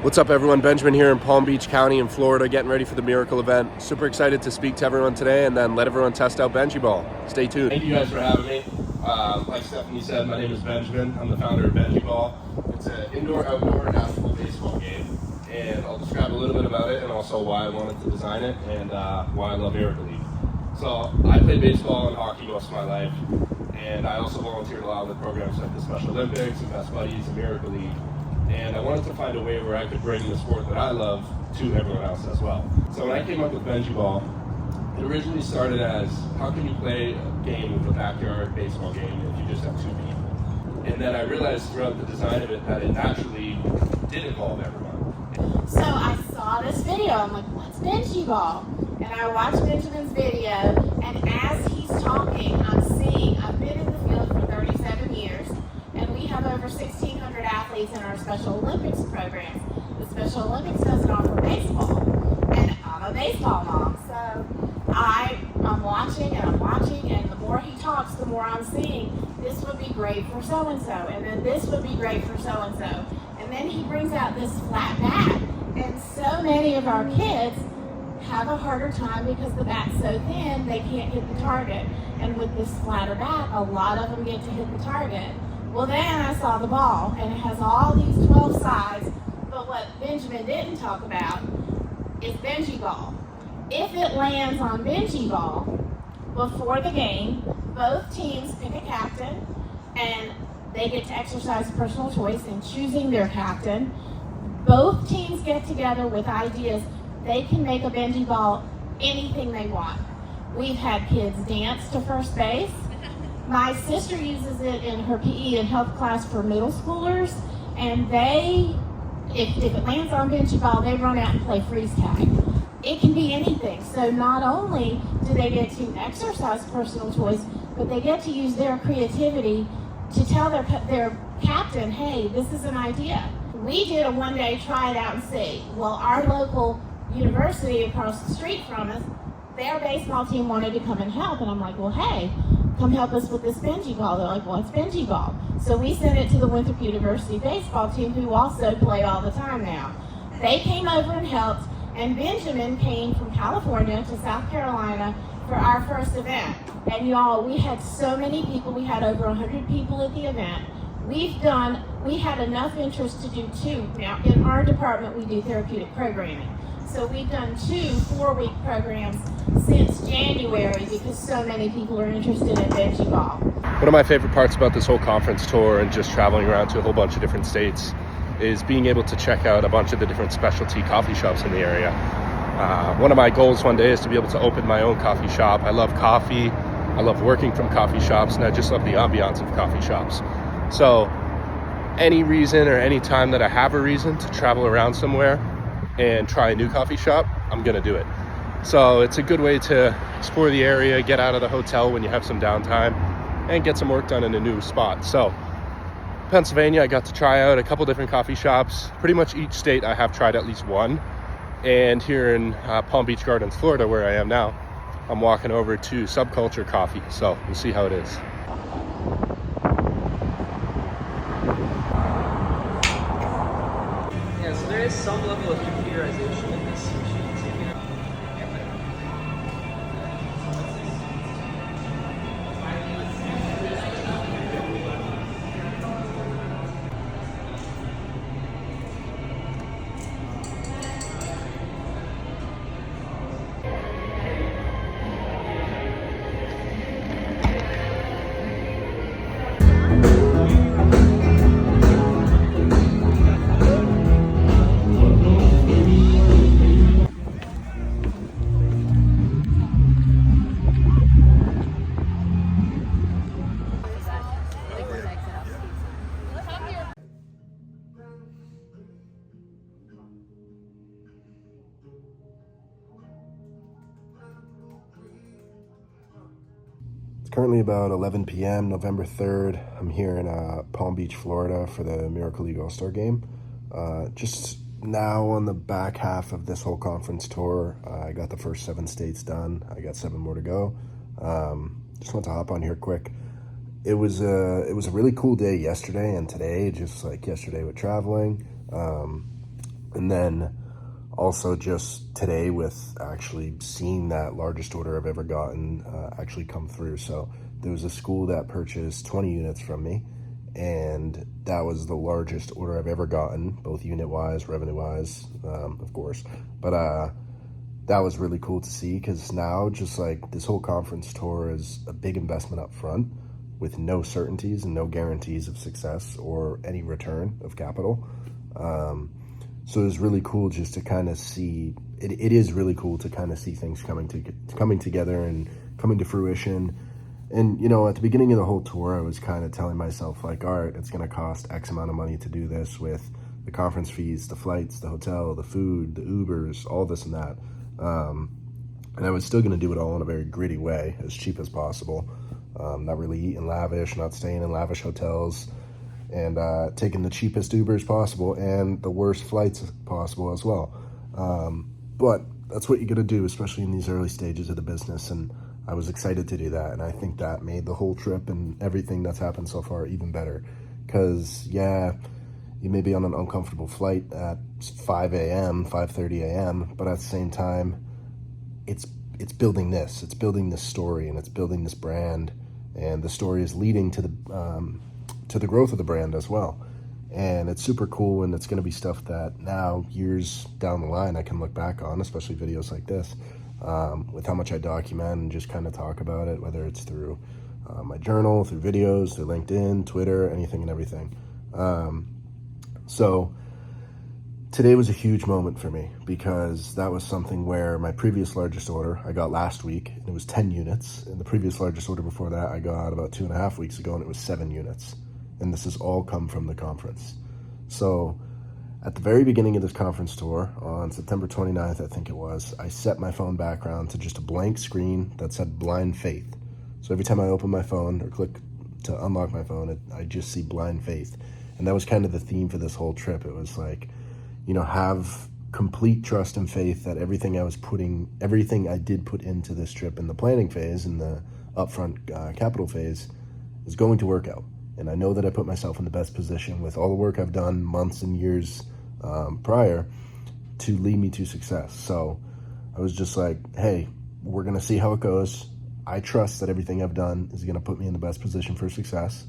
What's up, everyone? Benjamin here in Palm Beach County in Florida, getting ready for the Miracle event. Super excited to speak to everyone today and then let everyone test out Benji Ball. Stay tuned. Thank you guys for having me. Like Stephanie said, my name is Benjamin. I'm the founder of Benji Ball. It's an indoor-outdoor national baseball game, and I'll describe a little bit about it and also why I wanted to design it and why I love Miracle League. So I played baseball and hockey most of my life, and I also volunteered a lot with programs like the Special Olympics and Best Buddies and Miracle League. And I wanted to find a way where I could bring the sport that I love to everyone else as well. So when I came up with Benji Ball, it originally started as, how can you play a game with a backyard baseball game if you just have two people? And then I realized throughout the design of it that it naturally did involve everyone. So I saw this video, I'm like, what's Benji Ball? And I watched Benjamin's video, and as he's talking, I'm seeing, I've been in the field for 37 years, and we have over 1,600 athletes in our Special Olympics programs. The Special Olympics doesn't offer baseball, and I'm a baseball mom, so I'm watching, and the more he talks, the more I'm seeing, this would be great for so-and-so, and then this would be great for so-and-so. And then he brings out this flat bat, and so many of our kids have a harder time because the bat's so thin, they can't hit the target. And with this flatter bat, a lot of them get to hit the target. Well, then I saw the ball, and it has all these 12 sides, but what Benjamin didn't talk about is Benji Ball. If it lands on Benji Ball, before the game, both teams pick a captain, and they get to exercise personal choice in choosing their captain. Both teams get together with ideas. They can make a Benji Ball anything they want. We've had kids dance to first base. My sister uses it in her PE and health class for middle schoolers, and if it lands on Benji Ball, they run out and play freeze tag. It can be anything. So not only do they get to exercise personal choice, but they get to use their creativity to tell their captain, hey, this is an idea. We did a one-day try it out and see. Well, our local university across the street from us, their baseball team wanted to come and help, and I'm like, well, hey, come help us with this Benji Ball. They're like, what's Benji Ball? So we sent it to the Winthrop University baseball team, who also play all the time now. They came over and helped, and Benjamin came from California to South Carolina for our first event. And y'all, we had so many people. We had over 100 people at the event. We had enough interest to do two. Now, in our department, we do therapeutic programming. So we've done 2 4-week programs since January because so many people are interested in Benji Ball. One of my favorite parts about this whole conference tour and just traveling around to a whole bunch of different states is being able to check out a bunch of the different specialty coffee shops in the area. One of my goals one day is to be able to open my own coffee shop. I love coffee. I love working from coffee shops, and I just love the ambiance of coffee shops. So any reason or any time that I have a reason to travel around somewhere and try a new coffee shop, I'm gonna do it. So it's a good way to explore the area, get out of the hotel when you have some downtime, and get some work done in a new spot. So Pennsylvania, I got to try out a couple different coffee shops. Pretty much each state I have tried at least one. And here in Palm Beach Gardens, Florida, where I am now, I'm walking over to Subculture Coffee. So we'll see how it is. Yeah, so there is some level of computerization in this machine. Currently about 11 p.m., November 3rd. I'm here in Palm Beach, Florida for the Miracle League All-Star Game. Just now on the back half of this whole conference tour. I got the first 7 states done. I got 7 more to go. Just want to hop on here quick. It was a really cool day yesterday and today, just like yesterday with traveling. And And then also just today with actually seeing that largest order I've ever gotten actually come through. So there was a school that purchased 20 units from me, and that was the largest order I've ever gotten, both unit-wise, revenue-wise, of course. But that was really cool to see, because now just like this whole conference tour is a big investment up front with no certainties and no guarantees of success or any return of capital. So it was really cool just to kind of see, it is really cool to kind of see things coming together and coming to fruition. And, you know, at the beginning of the whole tour, I was kind of telling myself, like, all right, it's going to cost X amount of money to do this, with the conference fees, the flights, the hotel, the food, the Ubers, all this and that. And I was still going to do it all in a very gritty way, as cheap as possible. Not really eating lavish, not staying in lavish hotels, and taking the cheapest Ubers possible and the worst flights possible as well. But that's what you got to do, especially in these early stages of the business. And I was excited to do that. And I think that made the whole trip and everything that's happened so far even better. Because, yeah, you may be on an uncomfortable flight at 5 a.m., 5:30 a.m., but at the same time, it's building this. It's building this story, and it's building this brand. And the story is leading to the growth of the brand as well. And it's super cool, and it's going to be stuff that now, years down the line, I can look back on, especially videos like this, with how much I document and just kind of talk about it, whether it's through my journal, through videos, through LinkedIn, Twitter, anything and everything. So today was a huge moment for me, because that was something where my previous largest order I got last week, and it was 10 units. And the previous largest order before that I got about 2.5 weeks ago, and it was 7 units. And this has all come from the conference. So at the very beginning of this conference tour, on September 29th, I think it was, I set my phone background to just a blank screen that said blind faith. So every time I open my phone or click to unlock my phone, I just see blind faith. And that was kind of the theme for this whole trip. It was like, you know, have complete trust and faith that everything I did put into this trip in the planning phase and the upfront capital phase is going to work out. And I know that I put myself in the best position with all the work I've done months and years prior to lead me to success. So I was just like, hey, we're going to see how it goes. I trust that everything I've done is going to put me in the best position for success.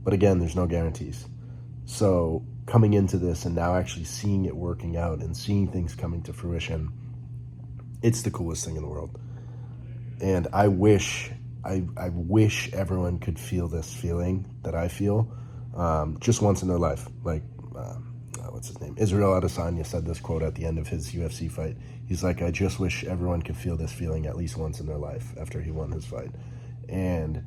But again, there's no guarantees. So coming into this and now actually seeing it working out and seeing things coming to fruition, it's the coolest thing in the world. And I wish everyone could feel this feeling that I feel just once in their life. Like, what's his name? Israel Adesanya said this quote at the end of his UFC fight. He's like, I just wish everyone could feel this feeling at least once in their life after he won his fight. And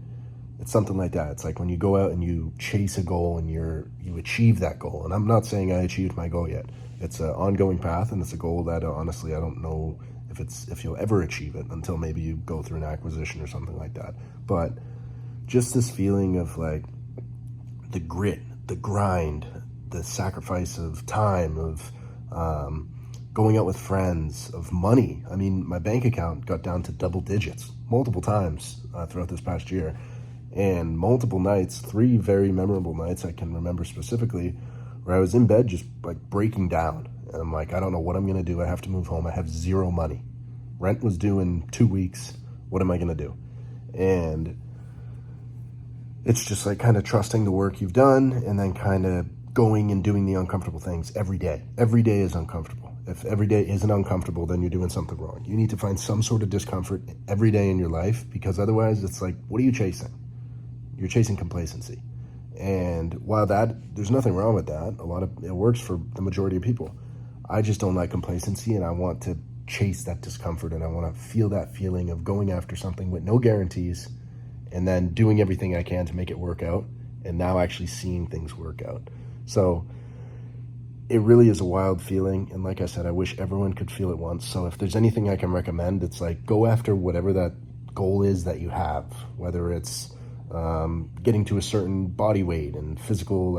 it's something like that. It's like when you go out and you chase a goal and you achieve that goal. And I'm not saying I achieved my goal yet. It's an ongoing path, and it's a goal that honestly I don't know if you'll ever achieve it until maybe you go through an acquisition or something like that. But just this feeling of like the grit, the grind, the sacrifice of time, of going out with friends, of money. I mean, my bank account got down to double digits multiple times throughout this past year. And multiple nights, 3 very memorable nights I can remember specifically, where I was in bed just like breaking down. And I'm like, I don't know what I'm going to do. I have to move home. I have 0 money. Rent was due in 2 weeks. What am I going to do? And it's just like kind of trusting the work you've done and then kind of going and doing the uncomfortable things every day. Every day is uncomfortable. If every day isn't uncomfortable, then you're doing something wrong. You need to find some sort of discomfort every day in your life, because otherwise it's like, what are you chasing? You're chasing complacency. And while there's nothing wrong with that, it works for the majority of people. I just don't like complacency, and I want to chase that discomfort, and I want to feel that feeling of going after something with no guarantees and then doing everything I can to make it work out, and now actually seeing things work out. So it really is a wild feeling, and like I said, I wish everyone could feel it once. So if there's anything I can recommend, it's like go after whatever that goal is that you have, whether it's getting to a certain body weight and physical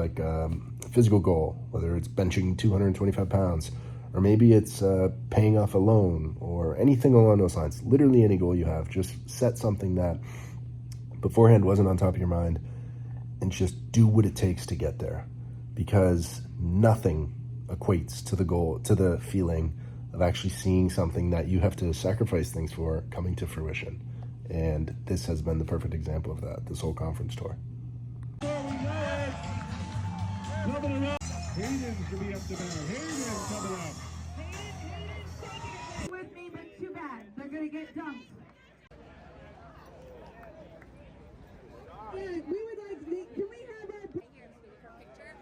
goal, whether it's benching 225 pounds, or maybe it's paying off a loan or anything along those lines. Literally any goal you have, just set something that beforehand wasn't on top of your mind and just do what it takes to get there, because nothing equates to the goal, to the feeling of actually seeing something that you have to sacrifice things for coming to fruition. And this has been the perfect example of that, this whole conference tour. Hayden's gonna be up to bat. Hayden coming up. With me, but too bad. They're gonna get dumped. Yeah, we would like. Can we have our?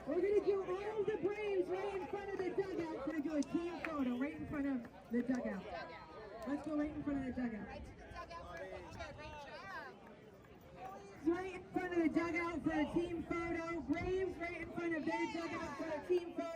We're gonna do all of the Braves right in front of the dugout. We're gonna do a team photo right in front of the dugout. Let's go right in front of the dugout. Right in front of the dugout for a team photo. Braves right in front of their dugout for a team photo.